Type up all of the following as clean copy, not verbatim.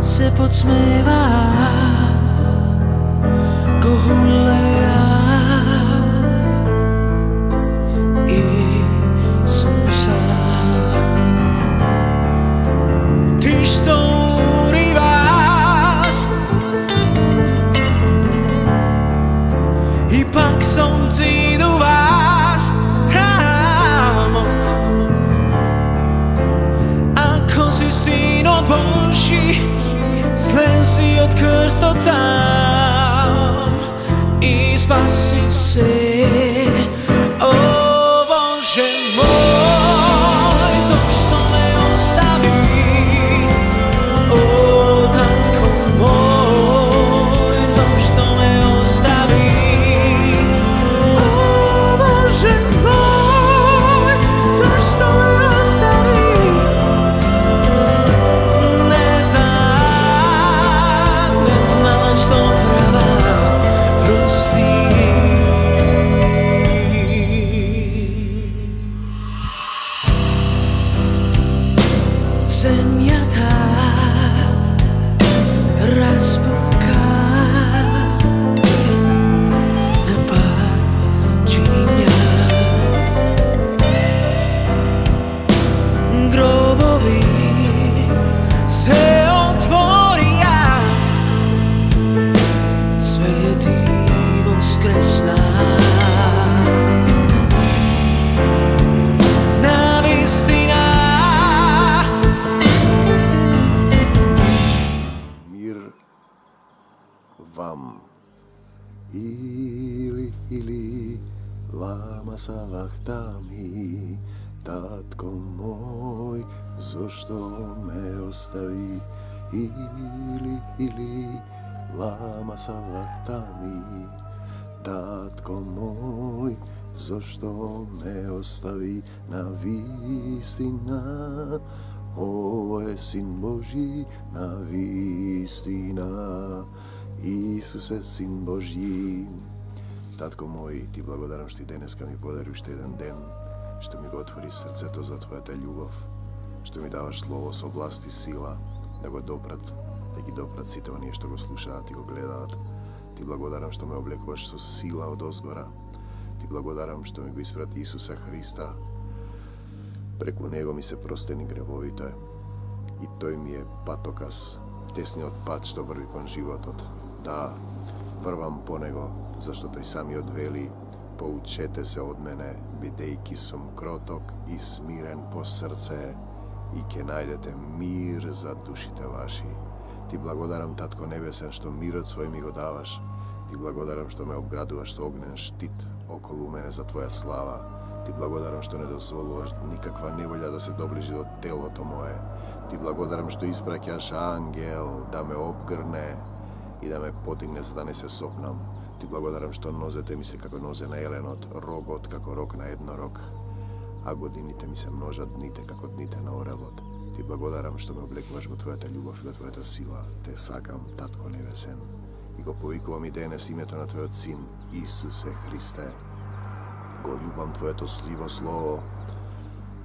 se podsmieva ko hulleja Isusa. Ty što urivaš i pak slunci duváš hrámot, ako si syn od Boží, slezi od krsta sám i spasi se. O Bože môj, zašto me ostaví? O Tatko môj, zašto me ostaví? O Bože môj, zašto me ostaví? Zemia tá razpuká na pár číňa. Groboví se otvoria, svätý voskresná. Vam ili lama sa vahtami, Tatko moj, zašto me ostavi? Ili lama sa vahtami, Tatko moj, zašto me ostavi? Na vistina, ovo je Sin Boží, na vistina. Isuse, Sin Boží. Tatko moj, ti blagodaram što ti deneska mi podariš jedan den, što mi ga otvori srce to za tvoja ta ljubav, što mi davaš slovo s oblasti sila, da go doprat si to nije što go slušat i go gledat. Ti blagodaram što me oblekuješ so sila od ozgora. Ti blagodaram što mi go isprat Isusa Hrista, preku njego mi se prosteni grevovite i toj mi je patokas tesni od pat što vrvi kon životot. Da, vrvam po nego, zašto to i sami odveli, poučete se od mene, bidejki som krotok i smiren po srce, i ke najdete mir za dušite vaši. Ti blagodaram, Tatko nebesen, što mir od svoj mi go davaš. Ti blagodaram što me obgraduvaš ognen štit okolo mene za tvoja slava. Ti blagodaram što ne dozvoluvaš nikakva nevolja da se dobliži do telo to moje. Ti blagodaram što isprakjaš angel da me obgrne i da me podigne za da ne se sopnam. Ti blagodaram što nozete mi se kako noze na jelenot, rogot kako rok na jednorog, a godinite mi se množat dnite kako dnite na orelot. Ti blagodaram što me oblekuvaš go tvoja ta ljubav i go tvoja ta sila, te sakam, Tatko nebesen. I go povikuvam i denes imeto na tvoj Sin, Isuse Hriste. Go ljubam tvoje to slivo slovo.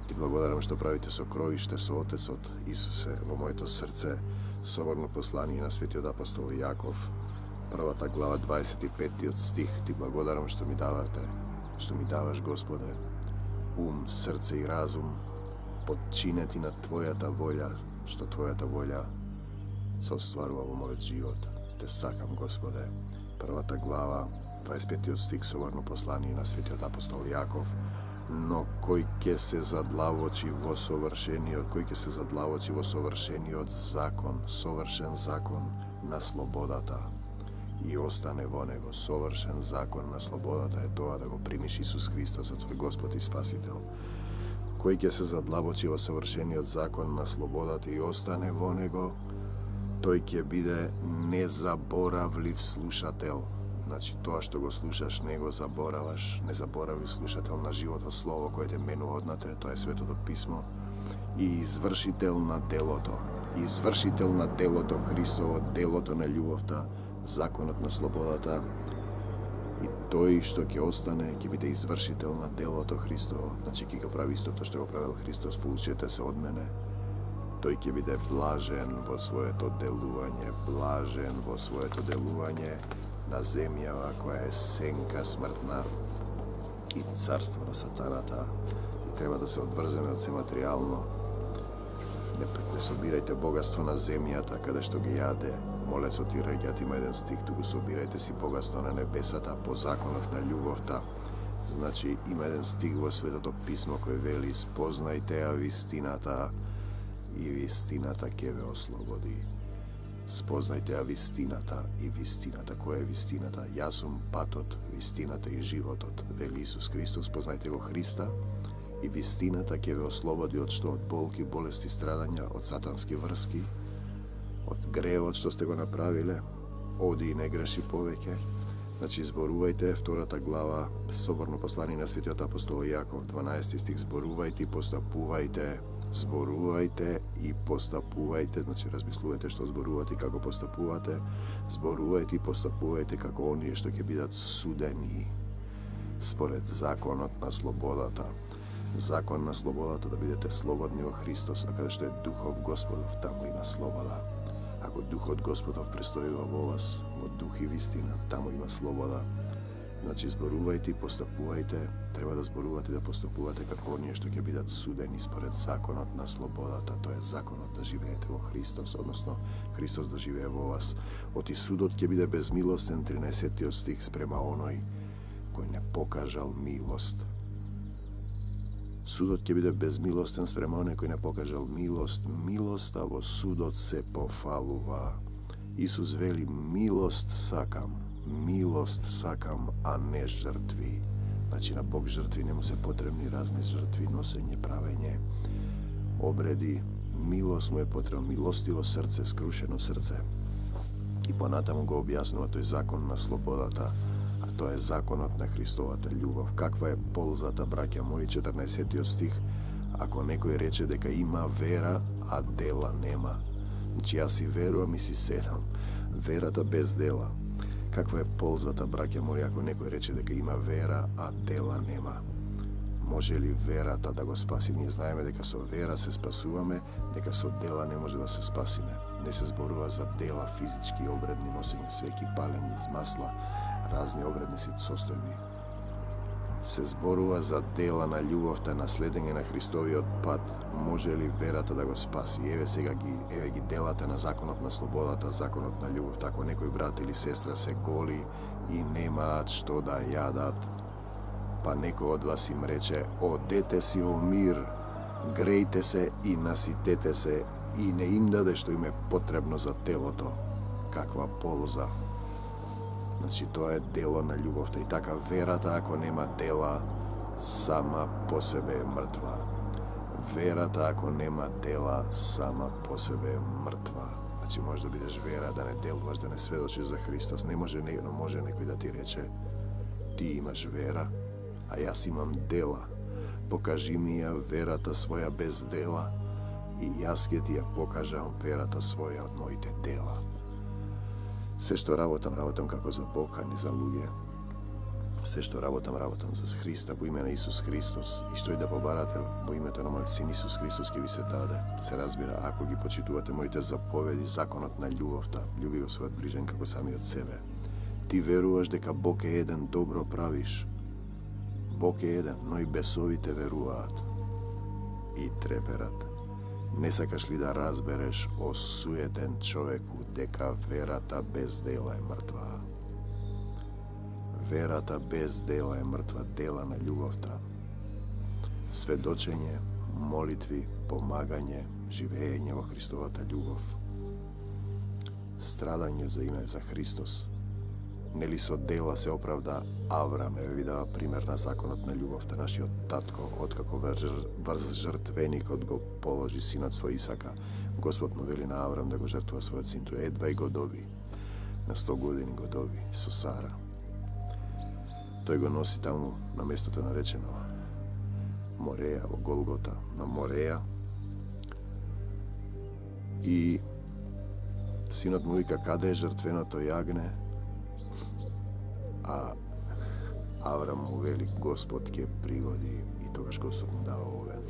Ti blagodaram što pravite so krovište, so Otec od Isuse, vo moje to srce, soborno poslanije na sveti od apostol Jakov, prva ta glava 25. od stih. Ti blagodaram što mi davate, što mi davaš, Gospode, srce i razum, podčineti na tvoja ta volja, što tvoja ta volja se ostvarува vo moj život. Te sakam, Gospode, prva ta glava 25. od stih, soborno poslanije na sveti od apostol Jakov, no koji ke se zadlavoći vo sovršeni od zakon, sovršen zakon na slobodata i ostane vo nego. Sovršen zakon na slobodata je to da go primiš Isus Hristos za tvoj Gospod i Spasitelj. Koji ke se zadlavoći vo sovršeni od zakon na slobodata i ostane vo nego, toj ke bide nezaboravljiv slušatelj. Znači, to što go slušaš, ne go zaboravaš, ne zaboravi slušatelj na životo slovo koje te menu odnate, to je Svetото pismo, i izvršitelj na deloto Hristovo, deloto na ljubovta, zakonot na slobodata И тој што ќе остане, ќе биде извршител на делото Христово, значи ќе го прави истото што го правил Христос, поучете се од мене. Тој ќе биде блажен во своето делување, блажен во своето делување на земјава која е сенка смртна и царство на сатаната. И треба да се одврземе од се материјално. Не собирајте богатство на земјата, каде што ги јаде молецот и регјат. Има еден стих, туку собирајте си богатство на небесата по законот на љубовта. Значи, има еден стих во Светото Писмо кој вели: спознајте ја вистината и вистината ќе ве ослободи. Спознајте ја вистината и вистината. Која е вистината? Јас сум патот, вистината и животот, вели Исус Христос. Спознајте го Христа и вистината ќе ве ослободи од што? Од болки, болести, страдања, од сатански врски, од гревот што сте го направиле. Оди и не греши повеќе. Значи, зборувајте, втората глава, соборно послание на светиот апостол Јаков, 12 стих, зборувајте и постапувајте, зборувајте и постапувајте, значи размислувајте што зборувате и како постапувате, зборувајте и постапувајте како оние што ќе бидат судени според законот на слободата. Закон на слободата, да бидете слободни во Христос, а каде што е Духов Господов, таму има слобода. Ако Духот Господов престојува во вас, во дух и вистина, таму има слобода. Значи, зборувајте и постапувајте, треба да зборувате и да постапувате како оние што ќе бидат судени според законот на слободата. Тоа е законот да живеете во Христос, односно Христос да живее во вас. Оти судот ќе биде безмилостен, 13 стих, спрема оној кој не покажал милост. Судот ќе биде безмилостен спрема оној кој не покажал милост. Милоста во судот се пофалува. Исус вели: милост сакам, а не жртви. Значи, на Бог жртви не му се потребни разни жртви, носење, правење, обреди. Милост му е потребно, милостиво срце, скрушено срце. И понатаму го објаснува тој закон на слободата, а тоа е законот на Христовата љубов. Каква е ползата, браќа мои, 14 стих, ако некој рече дека има вера, а дела нема. Значи, јас си верувам и си седам. Верата без дела. Каква е ползата, браќа мои, ако некој рече дека има вера, а дела нема? Може ли верата да го спаси? Ние знаеме дека со вера се спасуваме, дека со дела не може да се спасиме. Не се зборува за дела физички, обредни, носење свеќи, палење из масла, разни обредни состојби. Се зборува за дела на љубовта, на следење на Христовиот пат. Може ли верата да го спаси? Еве ги делата на законот на слободата, законот на љубовта. Ако некој брат или сестра се голи и немаат што да јадат, па некој од вас им рече: одете си во мир, грејте се и наситете се, и не им даде што им е потребно за телото. Каква полза? Значи, тоа е дело на љубовта. И така, верата, ако нема дела, сама по себе е мртва. Верата, ако нема дела, сама по себе е мртва. Значи, може да бидеш вера, да не делуваш, да не сведочиш за Христос. Не може, но може некој да ти рече: ти имаш вера, а јас имам дела. Покажи ми ја верата своја без дела, и јас ќе ти ја покажам верата своја од моите дела. Се што работам како за Бог, а не за луѓе. Се што работам за Христа, во име на Исус Христос. И што и да побарате во името на мојот син Исус Христос ќе ви се даде. Се разбира, ако ги почитувате моите заповеди, законот на љубовта, љуби го својот ближен како самиот себе. Ти веруваш дека Бог е еден, добро правиш. Бог е еден, но и бесовите веруваат и треперат. Не сакаш ли да разбереш, о суетен човеку, дека верата без дела е мртва? Верата без дела е мртва, дела на љубовта. Сведочење, молитви, помагање, живење во Христовата љубов. Страдање за име за Христос. Нели со дела се оправда Аврам, еве ви дава пример на законот на љубовта. Нашиот татко, откако врз жртвеникот го положи синот свој Исака, Господ му вели на Аврам да го жртвува својот син. Тој едва и го доби. На 100 години го доби со Сара. Тој го носи таму на местото наречено Мореја, во Голгота, на Мореја. И синот му вика: каде е жртвеното јагне? А Avram mu veli, Gospod ќе пригоди, и тогаш Господ му дава овен.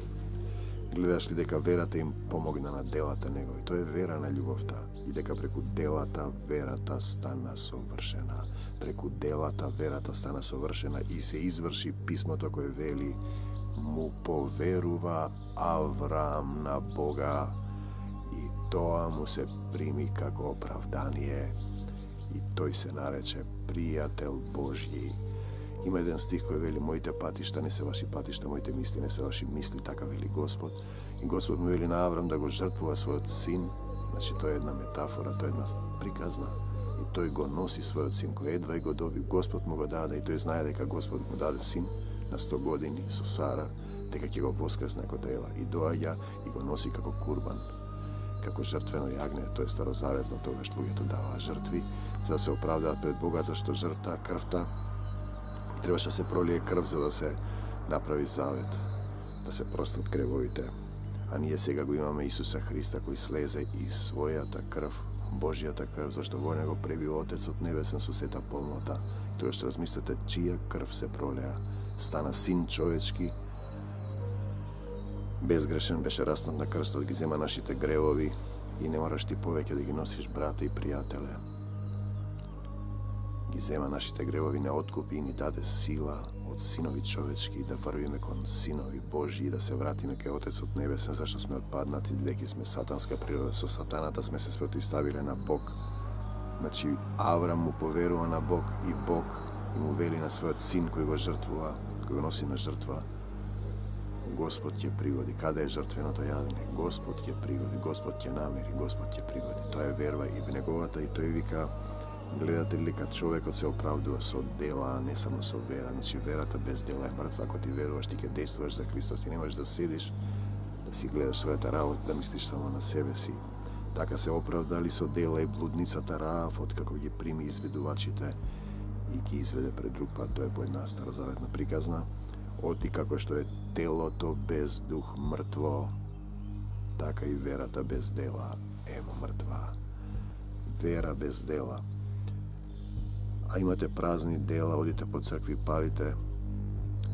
Гледаш ли дека верата им помогна на делата негови? Тоа е вера на љубовта. И дека преку делата верата стана совршена. Преку делата верата стана совршена и се изврши писмото кое вели, му поверува Авраам на Бога и тоа му се прими како оправдание и тој се нарече пријател Божји. Има еден стих кој вели, моите патишта не се ваши патишта, моите мисли не се ваши мисли, така вели Господ. И Господ му вели на Аврам да го жртвува својот син, значи тоа е една метафора, тоа е една приказна. И тој го носи својот син, кој едва и го доби, Господ му го даде и тој знае дека Господ му даде син на 100 години со Сара, дека ќе го воскресне ако треба. И доаѓа и го носи како курбан, како жртвено јагне, тоа е старозаветно, тогаш луѓето даваа жртви, за да се оправдаат пред Бога, зашто жртва, крвта, требаше да се пролие крв за да се направи завет, да се простат гревовите. А ние сега го имаме Исуса Христа кој слезе и својата крв, Божјата крв, зашто во него пребива Отецот Небесен со сета полнота. Тогаш размислете чија крв се пролеа. Стана син човечки, безгрешен, беше распнат на крстот, ги зема нашите гревови и не мораш ти повеќе да ги носиш, брате и пријателе. Ги зема нашите гревови, не откупи и ни даде сила од синови човечки да врвиме кон синови Божји и да се вратиме кај Отецот Небесен, зашто сме отпаднати, веќе сме сатанска природа, со сатаната сме се спротивставиле на Бог. Значи Аврам му поверува на Бог и Бог и му вели на својот син кој го жртвува, кој го носи на жртва, Господ ќе пригоди. Каде е жртвеното јагне? Господ ќе пригоди, Господ ќе намери, Господ ќе пригоди. Тоа е верва и в неговата, и тој вика, гледате ли дека човекот се оправдува со дела, а не само со вера. Значи верата без дела е мртва. Ако ти веруваш, ти ќе действуваш за Христос, ти не можеш да седиш, да си гледаш својата работа, да мислиш само на себе си. Така се оправдали со дела и блудницата Раав, откако ги прими изведувачите и ги изведе пред друг пат. Тоа е по една старозаветна приказна. Оти како што е телото без дух мртво, така и верата без дела е мртва. Вера без дела. А имате празни дела, одите по цркви, палите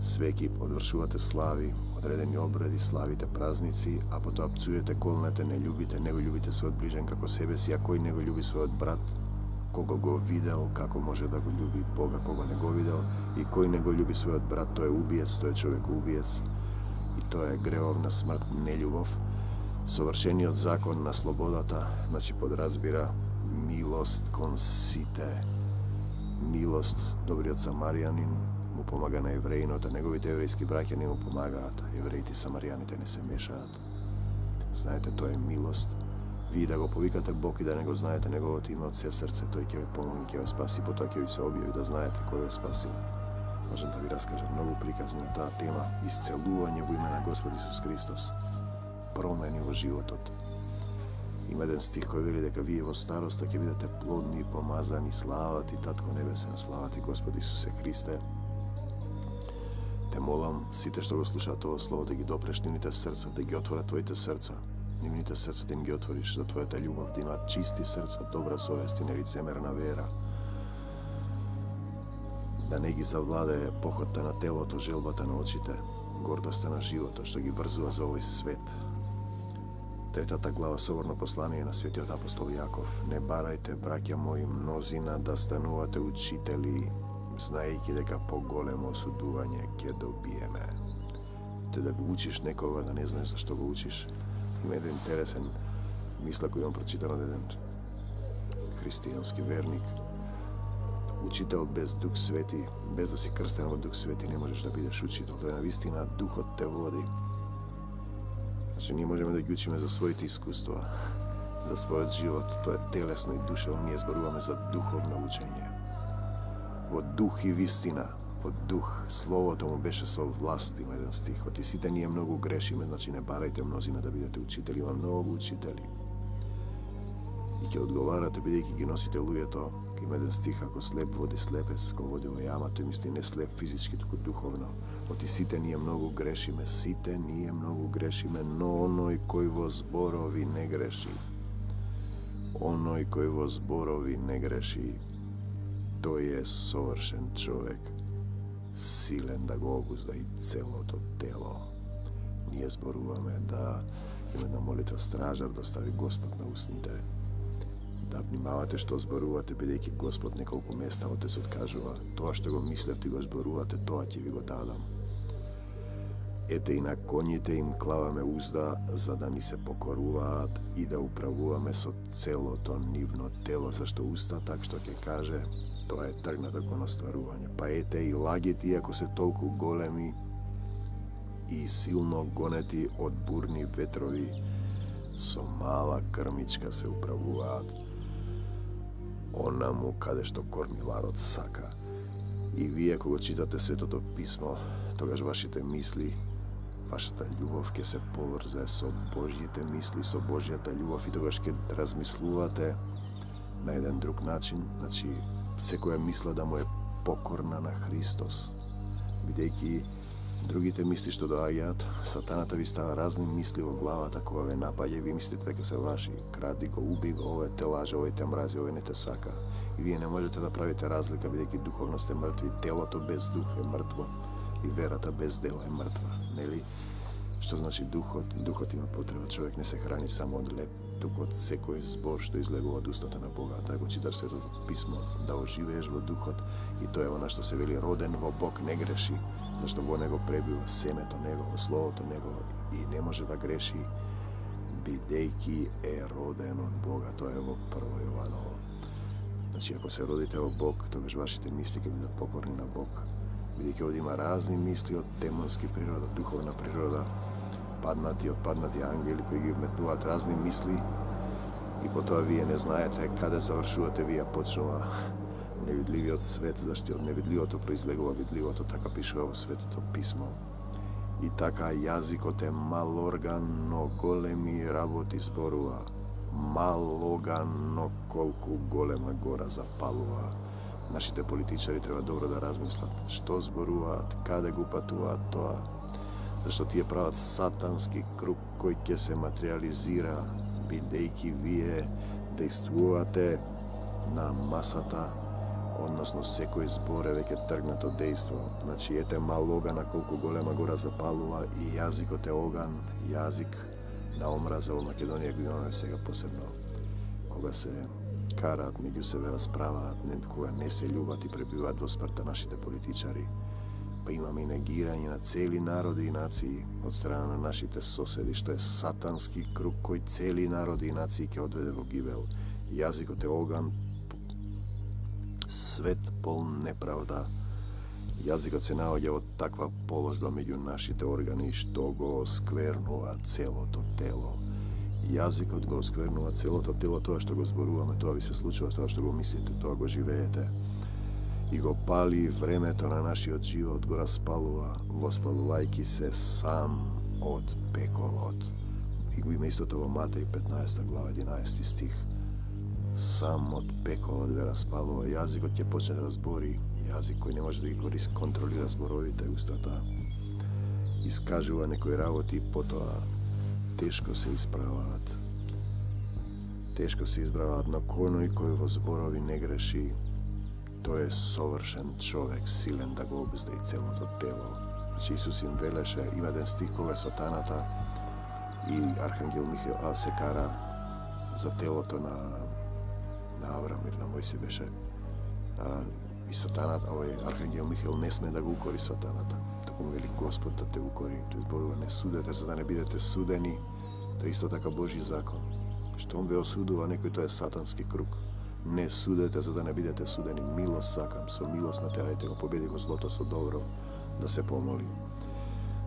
свеки, одвршувате слави, одредени обреди, славите празници, а потоа пцуете, колнете, не љубите, не го љубите својот ближен како себе си, а кој не го љуби својот брат, кого го видел, како може да го љуби Бога кого не го видел, и кој не го љуби својот брат, тој е убиец, тој е човек убиец, и тоа е гревов на смрт, нељубов. Совршениот закон на слободата, значи подразбира милост кон сите. Милост, добриот самаријанин му помага на евреинот, а неговите еврејски браќа не му помагаат. Евреите и самаријаните не се мешаат. Знаете, тоа е милост. Вие да го повикате Бог и да не го знаете неговото име од се срце, тој ќе ве помогне, ќе ве спаси, потоа ќе ви се објави да знаете кој ве спасил. Можам да ви раскажам многу приказни на таа тема, исцелување во име на Господ Исус Христос, промени во животот. Има еден стих кој вели дека вие во староста ќе бидете плодни и помазани, слава ти Татко Небесен, слава ти Господ Исусе Христе. Те молам сите што го слушаат ова слово да ги допреш нивните срца, да ги отворат твоите срца, нивните срца да им ги отвориш за твојата љубов, да имаат чисти срца, добра совест и нелицемерна вера. Да не ги завладее похотта на телото, желбата на очите, гордоста на животот што ги врзува за овој свет. Третата глава соборно послание на светиот апостол Јаков. Не барајте, браќа мои, мнозина да станувате учители, знаејќи дека поголемо осудување ќе добиеме. Те да го учиш некога, да не знаеш зашто го учиш. Има еден интересен мисла кој имам прочитан од еден христијански верник. Учител без Дух Свети, без да си крстен во Дух Свети, не можеш да бидеш учител. Тоа е навистина Духот те води. Значи, ние можеме да ги учиме за своите искуства, за својот живот. Тоа е телесно и душевно. Ние зборуваме за духовно учење. Во дух и вистина, во дух. Словото му беше со власт, има еден стих. Оти сите ние многу грешиме, значи не барајте мнозина да бидете учители. Има многу учители. И ќе одговарате, бидејќи ги носите луѓето. Има еден стих, ако слеп води слепец, го води во јама, тој мисли не слеп физички, туку духовно. Оти сите ние многу грешиме, сите ние многу грешиме, но оној кој во зборови не греши, оној кој во зборови не греши, тој е совршен човек, силен да го обузда и целото тело. Ние зборуваме да има една молитва стражар да стави Господ на устните. Да внимавате што зборувате, бидејќи Господ неколку места Отецот кажува: тоа што го мислевте го зборувате, тоа ќе ви го дадам. Ете и на коњите им клаваме узда, за да ни се покоруваат и да управуваме со целото нивно тело, зашто уста так што ќе каже, тоа е тргнато кон остварување. Па ете и лагите, ако се толку големи и силно гонети од бурни ветрови, со мала крмичка се управуваат онаму каде што кормиларот сака. И вие кога читате Светото Писмо, тогаш вашите мисли, вашата љубов ќе се поврзе со Божјите мисли, со Божјата љубов, и тогаш ќе размислувате на еден друг начин. Значи, секоја мисла да му е покорна на Христос, бидејќи другите мисли што доаѓаат, сатаната ви става разни мисли во главата, кога ве напаѓа, ви мислите дека се ваши. Кради го, уби го, овој те лаже, овој те мрази, овој не те сака. И вие не можете да правите разлика, бидејќи духовно сте мртви, телото без дух е мртво и верата без дела е мртва, нели? Што значи духот? Духот има потреба, човек не се храни само од леп, туку од секој збор што излегува од устата на Бога. Да го читаш Светото Писмо, да оживееш во духот, и тоа е она што се вели: роден во Бог не греши, зашто во него пребива семето негово, словото негово, и не може да греши, бидејќи е роден од Бога. Тоа е во 1 Јованово. Значи, ако се родите во Бог, тогаш вашите мисли ќе бидат покорни на Бог, бидејќи овде има разни мисли од демонски природа, духовна природа, отпаднати ангели кои ги вметнуваат разни мисли, и потоа вие не знаете каде завршувате, вие почнува невидливиот свет, зашто од невидливото произлегува видливото, така пишува во Светото Писмо. И така јазикот е мал орган, но големи работи зборува. Мал оган, но колку голема гора запалува. Нашите политичари треба добро да размислат што зборуваат, каде го патуваат тоа, зашто тие прават сатански круг кој ќе се материализира, бидејќи вие действувате на масата, односно секој збор е веќе тргнато дејство. Значи, ете мал оган, на колку голема гора запалува, и јазикот е оган, јазик на омраза. Во Македонија го имаме сега посебно, кога се караат меѓу себе, расправаат, кога не се љубат и пребиваат во смртта нашите политичари. Па имаме и негирање на цели народи и нации од страна на нашите соседи, што е сатански круг кој цели народи и нации ќе одведе во гибел. Јазикот е оган, свет полн неправда. Јазикот се наоѓа во таква положба меѓу нашите органи што го осквернува целото тело. Јазикот го осквернува целото тело, тоа што го зборуваме, тоа ви се случува, тоа што го мислите, тоа го живеете. И го пали времето на нашиот живот, го распалува, воспалувајќи се сам од пеколот. И го има истото во Матеј 15 глава 11 стих. Сам од пеколот ве распалува. Јазикот ќе почне да збори, јазик кој не може да ги контролира зборовите, устата искажува некои работи, потоа тешко се исправаат. Тешко се избраваат, но коној кој во зборови не греши, тој е совршен човек, силен да го обузда и целото тело. Значи, Исус им велеше, има еден стих кога сатаната и Архангел Михаил се кара за телото на Аврам или на Мојсе беше. И сатаната, овој Архангел Михаил не сме да го укори сатаната. Току му вели Господ да те укори. Тој зборува: не судете за да не бидете судени. Тоа исто така Божји закон. Штом ве осудува некој, тоа е сатански круг. Не судете за да не бидете судени. Милост сакам, со милост натерајте го, победи го злото со добро, да се помоли.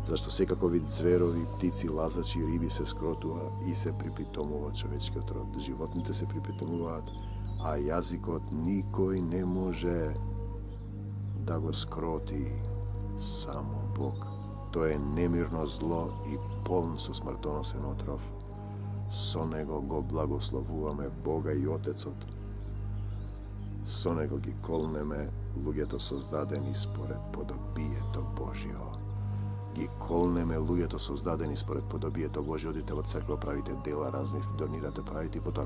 Зашто секакови зверови, птици, лазачи, риби се скротува и се припитомува човечкиот род. Животните се припитомуваат, а јазикот никој не може да го скроти, само Бог. Тоа е немирно зло и полн со смртоносен отров. Со него го благословуваме Бога и Отецот. Со него ги колнеме луѓето создадени според подобието Божјо. Ги колнеме луѓето создадени според подобието Божјо. Одите во црква, правите дела разни, донирате, правите, и потоа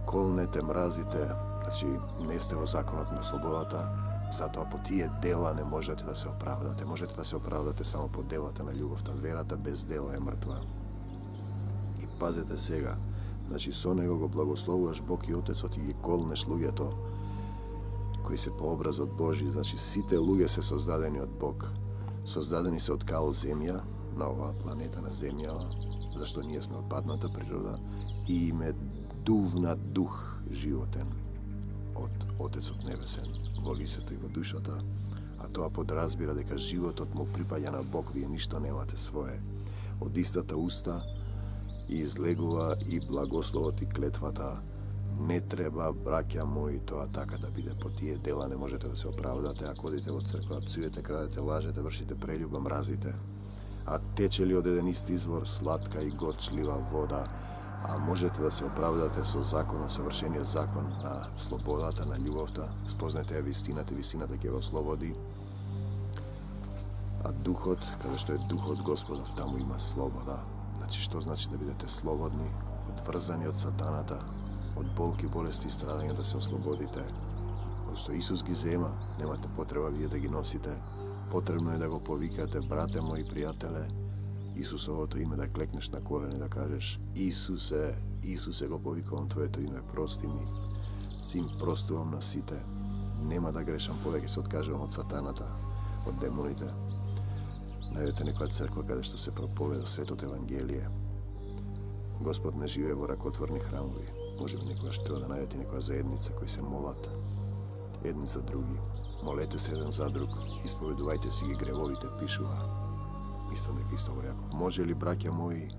колнете, мразите. Значи, не сте во законот на слободата, Затоа по тие дела не можете да се оправдате. Можете да се оправдате само по делата на љубовта. Верата без дела е мртва. И пазете сега, значи со него го благословуваш Бог и Отецот и ги колнеш луѓето кои се по образот Божи. Значи сите луѓе се создадени од Бог. Создадени се од кал земја, на оваа планета, на земјава, зашто ние сме од падната природа, и им е дувна дух животен од Отецот Небесен во лицето и во душата, а тоа подразбира дека животот му припаѓа на Бог, вие ништо немате свое. Од истата уста и излегува и благословот и клетвата. Не треба, браќа мои, тоа така да биде. По тие дела не можете да се оправдате. Ако одите во црква, псуете, крадете, лажете, вршите прелюба, мразите. А тече ли од еден ист извор сладка и горчлива вода, а можете да се оправдате со законот, совршениот закон на слободата, на љубовта. Спознайте ја вистината, и вистината ќе го ослободи. А духот, каде што е духот Господов, таму има слобода. Значи, што значи да бидете слободни, одврзани од сатаната, од болки, болести и страдања, да се ослободите? Зашто Исус ги зема, немате потреба вие да ги носите. Потребно е да го повикате, брате мои, пријателе, Исусовото име, да клекнеш на колени, да кажеш: Исусе, Исусе, го повикувам Твоето име, прости ми. Сим простувам на сите. Нема да грешам повеќе, се откажувам од сатаната, од демоните. Најдете некоја црква каде што се проповеда светот Евангелие. Господ не живее во ракотворни храмови. Може би некојаш треба да најдете некоја заедница кои се молат едни за други. Молете се еден за друг, исповедувајте си ги гревовите, пишува. Мислам дека исто во Јаков. Може ли, браќа мои,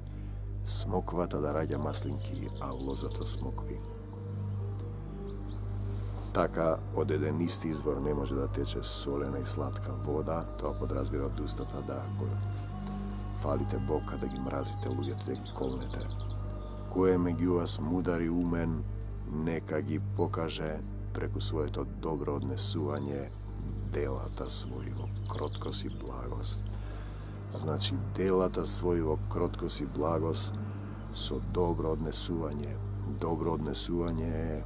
смоквата да раѓа маслинки, а лозата смокви? Така, од еден исти извор не може да тече солена и сладка вода. Тоа подразбира од устата да го фалите Бог, а да ги мразите луѓето, да ги колнете. Кој е меѓу вас мудар и умен, нека ги покаже преку своето добро однесување делата своји во кроткост и благост. Значи, делата своји во кроткост и благост со добро однесување. Добро однесување е: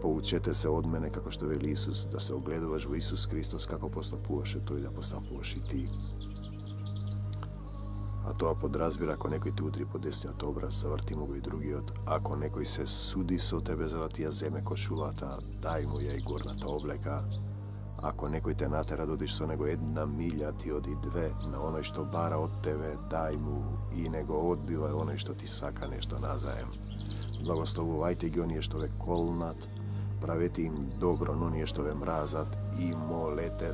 поучете се од мене, како што вели Исус, да се огледуваш во Исус Христос, како постапуваше тој, да постапуваш и ти. А тоа подразбира, ако некој те удри по десниот образ, заврти му го и другиот. Ако некој се суди со тебе за да ти ја земе кошулата, дај му ја и горната облека. Ако некој те натера да одиш со него 1 милја, ти оди 2. На оној што бара од тебе, дај му, и не го одбивај оној што ти сака нешто назаем. Благословувајте ги оние што ве колнат, правете им добро на оние што ве мразат и молете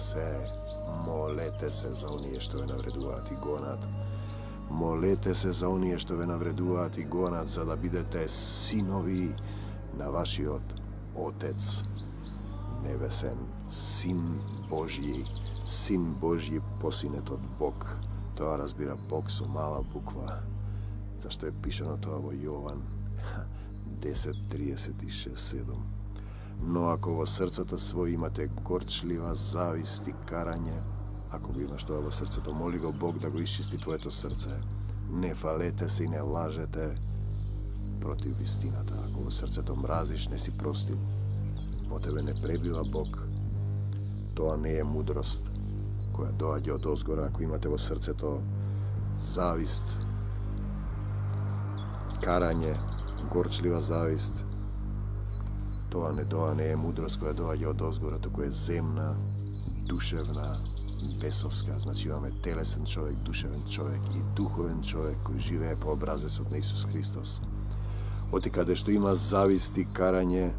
се за оние што ве навредуваат и гонат. Молете се за оние што ве навредуваат и гонат, за да бидете синови на вашиот Отец Небесен, Син Божји, посинет од Бог. Тоа разбира Бог со мала буква, зашто е пишано тоа во Јован 10:36-7. Но ако во срцето свој имате горчлива завист и карање, ако го имаш тоа во срцето, моли го Бог да го исчисти твоето срце. Не фалете се и не лажете против вистината. Ако во срцето мразиш, не си простил, во тебе не пребива Бог. Тоа не е мудрост која доаѓа од озгора. Ако имате во срцето завист, карање, горчлива завист, тоа не е мудрост која доаѓа од озгора, туку е земна, душевна, бесовска. Значи имаме телесен човек, душевен човек и духовен човек кој живее по образецот на Исус Христос. Оти каде што има завист и карање,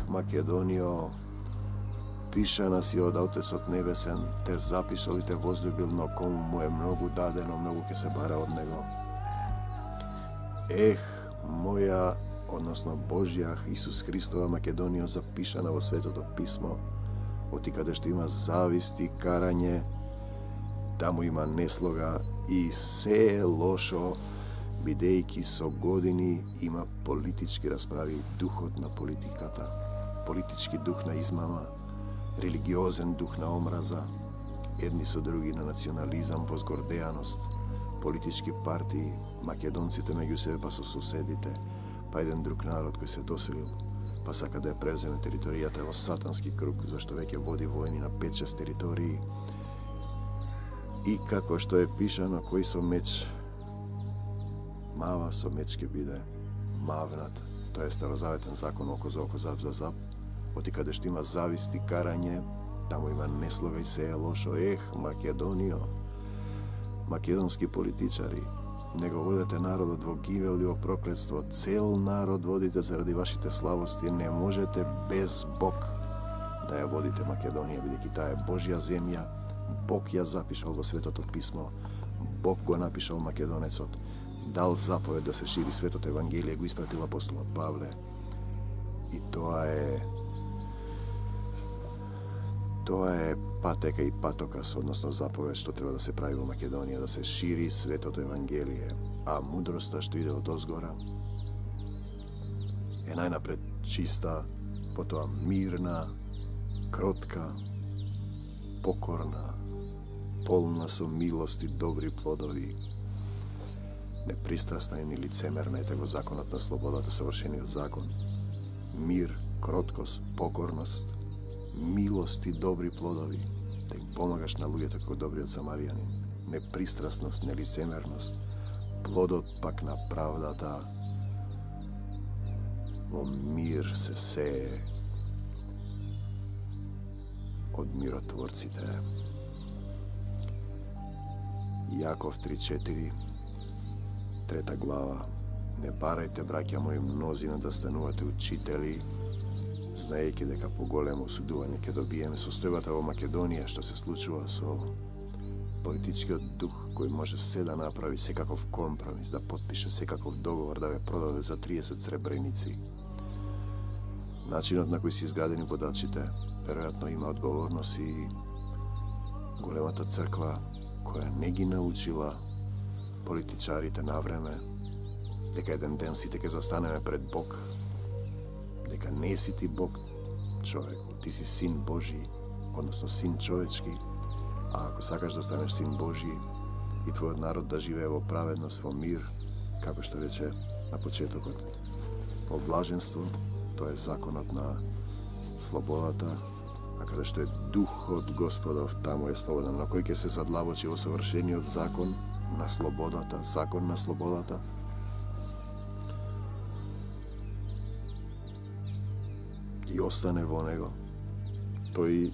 Македонио, пишана си од Отецот Небесен, те запишал и те возлюбил, но кому му е многу дадено, многу ќе се бара од него. Моја, односно Божја, Исус Христова Македонија, запишана во Светото Писмо, оти каде што има завист и карање, таму има неслога и се е лошо, бидејќи со години има политички расправи, духот на политиката, политички дух на измама, религиозен дух на омраза, едни со други на национализам, возгордеаност, политички партии, македонците меѓу себе, па со соседите, па еден друг народ кој се доселил, па сака да ја превземе територијата во сатански круг, зашто веќе води војни на 5-6 територии. И како што е пишано, кој со меч мава, со меч ќе биде мавнат. Тоа е старозаветен закон, око за око, зап за зап. Оти каде што има завист и карање, таму има неслога и се е лошо. Македонио, македонски политичари, не го водете народот во гивел и во проклетство. Цел народ водите заради вашите слабости. Не можете без Бог да ја водите Македонија, бидејќи таа е Божја земја. Бог ја запишал во Светото писмо. Бог го напишал македонецот. Дал заповед да се шири Светото Евангелие, го испратил апостолот Павле. И тоа е патека и патокас, односно заповед што треба да се прави во Македонија, да се шири Светото Евангелие. А мудроста што иде од озгора е најнапред чиста, потоа мирна, кротка, покорна, полна со милост и добри плодови. Непристрасна и ни лицемерна, ете го законот на слободата, совршениот закон. Мир, кроткост, покорност, милост и добри плодови, да им помагаш на луѓето како добриот самаријанин. Непристрасност, нелицемерност, плодот пак на правдата. Во мир се сее од миротворците. Јаков 3:4, 3 глава. Не барајте, браќа мои, мнозина да станувате учители, знаејќи дека поголемо осудување ќе добиеме. Состојбата во Македонија што се случува со политичкиот дух кој може се да направи, секаков компромис, да потпише секаков договор, да ве продаде за 30 сребреници. Начинот на кој се изградени водачите, веројатно има одговорност и големата црква која не ги научила политичарите на време дека еден ден сите ќе застанеме пред Бог, дека не си ти Бог човек, ти си син Божи, односно син човечки, а ако сакаш да станеш син Божи и твојот народ да живее во праведност, во мир, како што рече на почетокот, во блаженство, тоа е законот на слободата, а каде што е Духот Господов, таму е слобода. Но кој ќе се задлабочи во совршениот закон на слободата, закон на слободата, и остане во него, тој,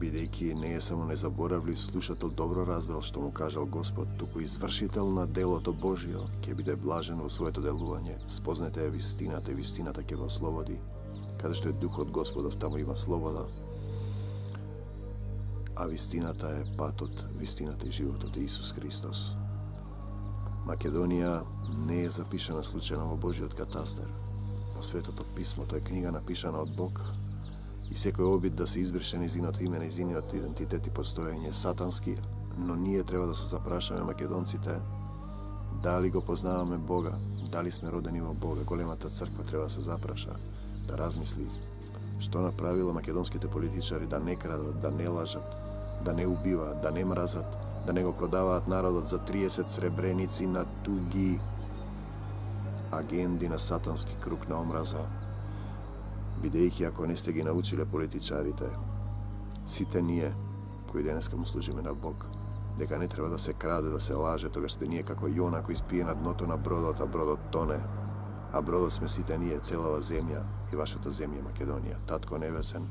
бидејќи не е само незаборавлив слушател, добро разбрал што му кажал Господ, туку извршител на делото Божио, ќе биде блажен во своето делување. Спознете ја вистината и вистината ќе го ослободи. Каде што е Духот Господов, таму има слобода. А вистината е патот, вистината и животот е Исус Христос. Македонија не е запишана случајно во Божиот катастар. Во Светото писмо, тоа е книга напишана од Бог, и секој обид да се избрише низиното име, низиниот идентитет и постоење сатански, но ние треба да се запрашаме македонците дали го познаваме Бога, дали сме родени во Бога. Големата црква треба да се запраша, да размисли што направила македонските политичари да не крадат, да не лажат, да не убиваат, да не мразат, да не го продаваат народот за 30 сребреници на туги агенди на сатански круг на омраза. Бидејќи ако не сте ги научиле политичарите, сите ние кои денеска му служиме на Бог, дека не треба да се краде, да се лаже, тогаш сме ние како Јона кој спие на дното на бродот, а бродот тоне. А бродот сме сите ние, целава земја и вашата земја Македонија. Татко Небесен,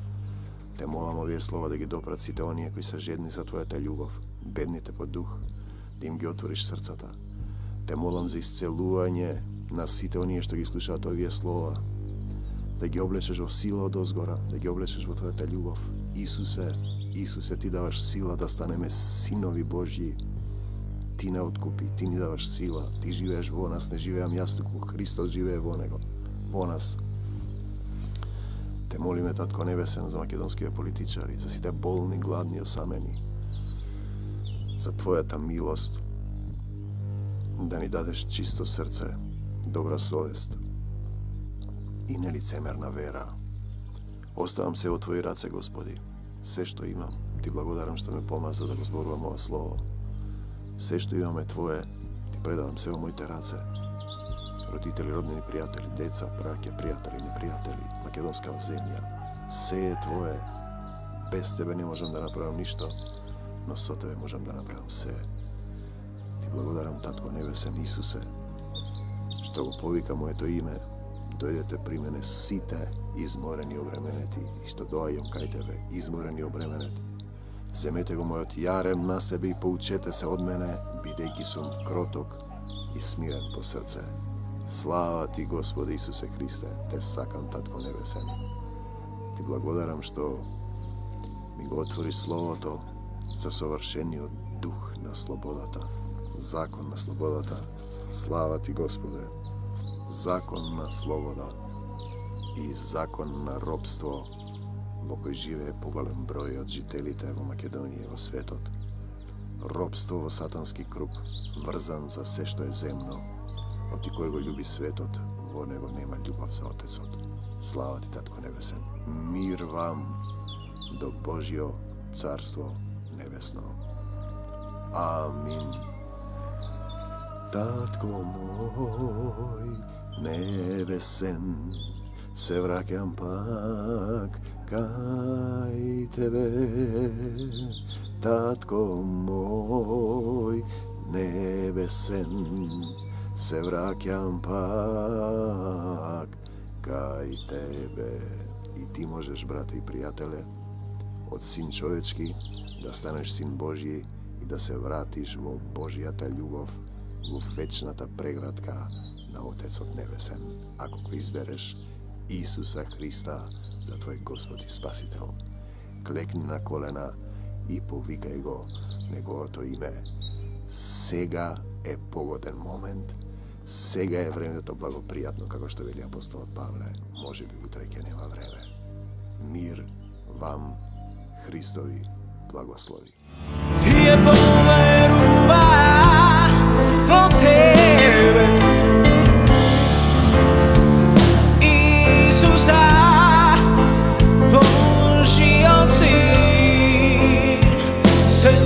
те молам овие слова да ги допрат сите оние кои се жедни за Твојата љубов, бедните по дух, да им ги отвориш срцата. Те молам за исцелување на сите оние што ги слушаат овие слова, да ги облечеш во сила од озгора, да ги облечеш во Твојата љубов. Исусе, Ти даваш сила да станеме синови Божји. Ти не откупи, Ти ни даваш сила, Ти живееш во нас, не живеам јас, туку Христос живее во него, во нас. Те молиме, Татко Небесен, за македонските политичари, за сите болни, гладни, осамени, за Твојата милост, да ни дадеш чисто срце, добра совест и нелицемерна вера. Оставам се во Твои раце, Господи. Се што имам, Ти благодарам што ме помаза да го зборувам ова слово. Се што имаме Твое, Ти предавам се во моите раце. родители, роднини, пријатели, деца, браќа, пријатели, непријатели, македонскава земја. Се е Твое. Без Тебе не можам да направам ништо, но со Тебе можам да направам се. Ти благодарам, Татко Небесен Исусе, што го повика моето име, дојдете при мене сите изморени и обременети, и што доаѓам кај Тебе, изморени и обременети. Земете го мојот јарем на себе и поучете се од мене, бидејќи сум кроток и смирен по срце. Слава Ти, Господи Исусе Христе, Те сакам, Татко Небесен. Ти благодарам што ми го отвори Словото за совршениот дух на слободата, закон на слободата. Слава Ти, Господе, закон на слобода и закон на робство во кој живее поголем број од жителите во Македонија и во светот. Робство во сатански круг, врзан за се што е земно, оти кој го љуби светот, во него нема љубов за Отецот. Слава Ти, Татко Небесен. Мир вам до Божјо Царство Небесно. Амин. Татко мој небесен, се враќам пак кај Тебе. Татко мој небесен, се враќам пак кај Тебе. И ти можеш, брате и пријателе, од син човечки да станеш син Божји и да се вратиш во Божјата љубов, во вечната преградка на Отецот Небесен, ако го избереш Исуса Христа за твој Господ и Спасител. Клекни на колена и повикај го неговото име. Сега е погоден момент, сега е времето благопријатно, како што вели апостолот Павле. Може би утре ќе нема време. Мир вам, Христови благослови. Тие поверува во Тебе, Исуса, Божјиот Син,